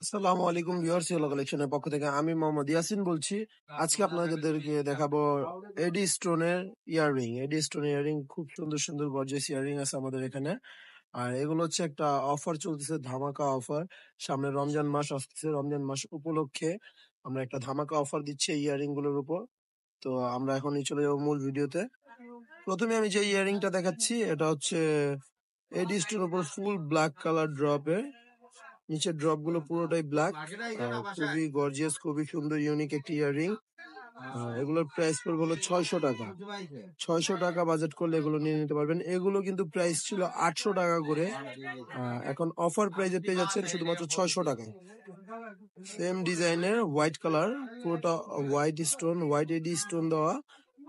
আসসালামু আলাইকুম viewers, yellow কালেকশনের পক্ষ থেকে আমি মোহাম্মদ ইয়াসিন বলছি। আজকে আপনাদেরকে দেখাবো এডি স্টোনের ইয়াররিং। এডি স্টোন ইয়াররিং খুব সুন্দর সুন্দর গর্জিয়াস ইয়াররিং আছে আমাদের এখানে। আর এগুলো হচ্ছে একটা অফার চলতেছে, ধামাকা অফার। সামনে রমজান মাস আসতেছে, রমজান মাস উপলক্ষে আমরা একটা ধামাকা অফার দিচ্ছি এই ইয়াররিং গুলোর উপর। তো আমরা এখনই চলে যাবো মূল ভিডিওতে। প্রথমে আমি যে ইয়াররিংটা দেখাচ্ছি এটা হচ্ছে এডি স্টোনের উপর ফুল ব্ল্যাক কালার ড্রপের। নিচের ড্রপ গুলো পুরোটাই ব্ল্যাক, খুবই গর্জিয়াস, খুবই সুন্দর ইউনিক একটি ইয়াররিং। এগুলোর প্রাইস পড়বে হলো 600 টাকা। 600 টাকা বাজেট করলে এগুলো নিয়ে নিতে পারবেন। এগুলো কিন্তু প্রাইস ছিল 800 টাকা করে, এখন অফার প্রাইসে পেয়ে যাচ্ছেন শুধুমাত্র 600 টাকায়। সেম ডিজাইনের হোয়াইট কালার, পুরোটা হোয়াইট স্টোন, হোয়াইট এডি স্টোন দেওয়া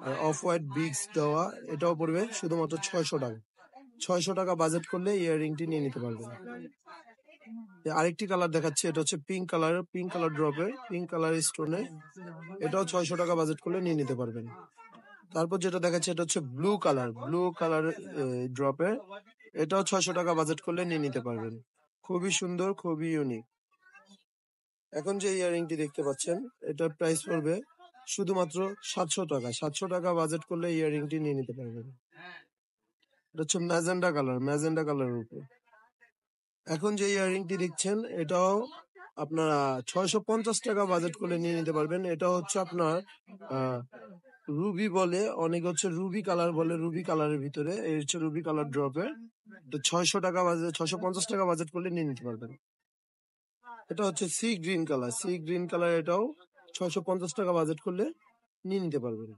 আর অফ হোয়াইট বিগস দেওয়া। এটাও পড়বে শুধুমাত্র 600 টাকা। 600 টাকা বাজেট করলে ইয়াররিংটি নিয়ে নিতে পারবেন। আরেকটি কালার দেখাচ্ছে, এটা হচ্ছে পিঙ্ক কালার, পিঙ্ক কালার ড্রপে, পিঙ্ক কালার স্টোনে। এটাও 600 টাকা বাজেট করলে নিয়ে নিতে পারবেন। তারপর যেটা দেখাচ্ছে এটা হচ্ছে ব্লু কালার, ব্লু কালার ড্রপে। এটাও 600 টাকা বাজেট করলে নিয়ে নিতে পারবেন। খুবই সুন্দর, খুবই ইউনিক। এখন যে ইয়াররিংটি দেখতে পাচ্ছেন এটার প্রাইস পড়বে শুধুমাত্র 700 টাকা। 700 টাকা বাজেট করলে ইয়াররিংটি নিয়ে নিতে পারবেন। এটা হচ্ছে ম্যাজেন্ডা কালার, ম্যাজেন্ডা কালারের উপর। এখন যে ইয়াররিংটি দেখছেন এটাও আপনারা 650 টাকা বাজেট করলে নিয়ে নিতে পারবেন। এটা হচ্ছে আপনার রুবি বলে, অনেক হচ্ছে রুবি কালার বলে, রুবি কালারের ভিতরে এই হচ্ছে রুবি কালার ড্রপে। তো 600 টাকা বাজেট, 650 টাকা বাজেট করলে নিয়ে নিতে পারবেন। এটা হচ্ছে sea green colour, sea green colour, এটাও 650 টাকা বাজেট করলে নিয়ে নিতে পারবেন।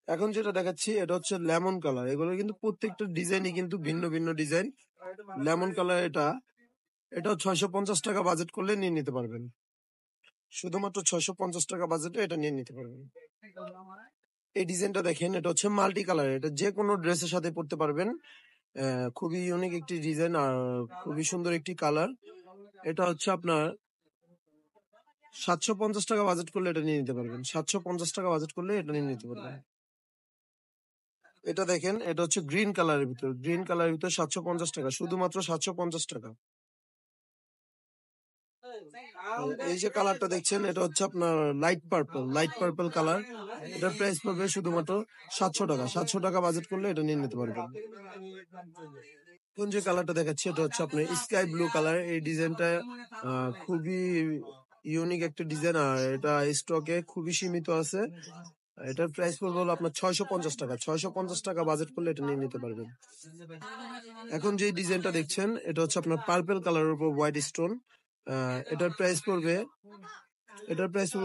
এখন যেটা দেখাচ্ছি এটা হচ্ছে লেমন কালার। এগুলো কিন্তু প্রত্যেকটা ডিজাইনই কিন্তু ভিন্ন ভিন্ন ডিজাইন। লেমন কালার এটাও 650 টাকা বাজেট করলে নিয়ে নিতে পারবেন। শুধুমাত্র 650 টাকা বাজেটে এটা নিয়ে নিতে পারবেন। এই ডিজাইনটা দেখেন, এটা হচ্ছে মাল্টি কালার, এটা যে কোনো ড্রেসের সাথে পরতে পারবেন। খুবই ইউনিক একটি ডিজাইন আর খুবই সুন্দর একটি কালার। এটা হচ্ছে আপনার 750 টাকা বাজেট করলে এটা নিয়ে নিতে পারবেন। 750 টাকা বাজেট করলে এটা নিয়ে নিতে পারবেন। এটা দেখেন, এটা হচ্ছে গ্রিন কালারের ভিতর, গ্রিন কালারের ভিতর 750 টাকা, শুধুমাত্র 750 টাকা। এই যে কালারটা দেখছেন এটা হচ্ছে আপনার light purple, light purple colour. এটার প্রাইস পড়বে শুধুমাত্র 700 টাকা। 700 টাকা বাজেট করলে এটা নিয়ে নিতে পারবেন। কোন যে কালারটা দেখাচ্ছি এটা হচ্ছে আপনার স্কাই ব্লু কালার। এই ডিজাইনটা খুবই ইউনিক একটা ডিজাইন আর এটা স্টকে খুবই সীমিত আছে। এটার প্রাইস পড়বে হলো আপনার 650 টাকা। 650 টাকা বাজেট করলে এটা নিয়ে নিতে পারবেন। এখন যে ডিজাইনটা দেখছেন এটা হচ্ছে আপনার পার্পল কালারের উপর হোয়াইট স্টোন। এটার প্রাইস পড়বে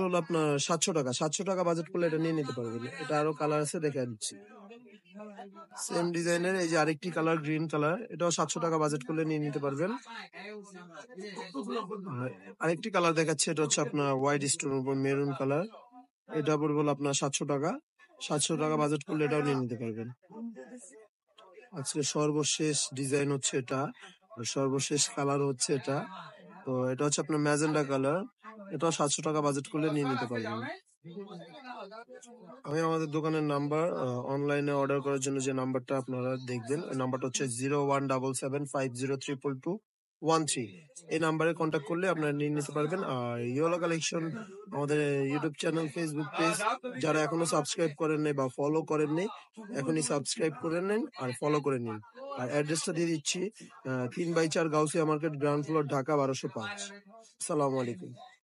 হলো আপনার 700 টাকা। 700 টাকা বাজেট করলে এটা নিয়ে নিতে পারবেন। এটা আরো কালার আছে, দেখা দিচ্ছি। সেম ডিজাইনের এই যে আরেকটি কালার গ্রিন কালার, এটাও 700 টাকা বাজেট করলে নিয়ে নিতে পারবেন। আরেকটি কালার দেখাচ্ছে, এটা হচ্ছে আপনার হোয়াইট স্টোনের উপর মেরুন কালার। এটা পড়বে হলো আপনার 700 টাকা। 700 টাকা বাজেট করলে এটাও নিয়ে নিতে পারবেন। আজকে সর্বশেষ ডিজাইন হচ্ছে এটা, সর্বশেষ কালার হচ্ছে এটা। তো এটা হচ্ছে আপনার ম্যাজেন্ডা কালার। এটাও 700 টাকা বাজেট করলে নিয়ে নিতে পারবেন। আমি আমাদের দোকানের নাম্বার, অনলাইনে অর্ডার করার জন্য যে নাম্বারটা আপনারা দেখবেন, ওই নাম্বারটা হচ্ছে 0177503213। এই নাম্বারে কন্ট্যাক্ট করলে আপনারা নিয়ে নিতে পারবেন। আর ইয়েলো কালেকশন আমাদের ইউটিউব চ্যানেল, ফেসবুক পেজ যারা এখনো সাবস্ক্রাইব করেন নাই বা ফলো করেন নাই, এখনই সাবস্ক্রাইব করে নিন আর ফলো করে নিন। আর অ্যাড্রেসটা দিয়ে দিচ্ছি, 3/4 Gausia market, ground floor, Dhaka 1205। আসসালামু আলাইকুম।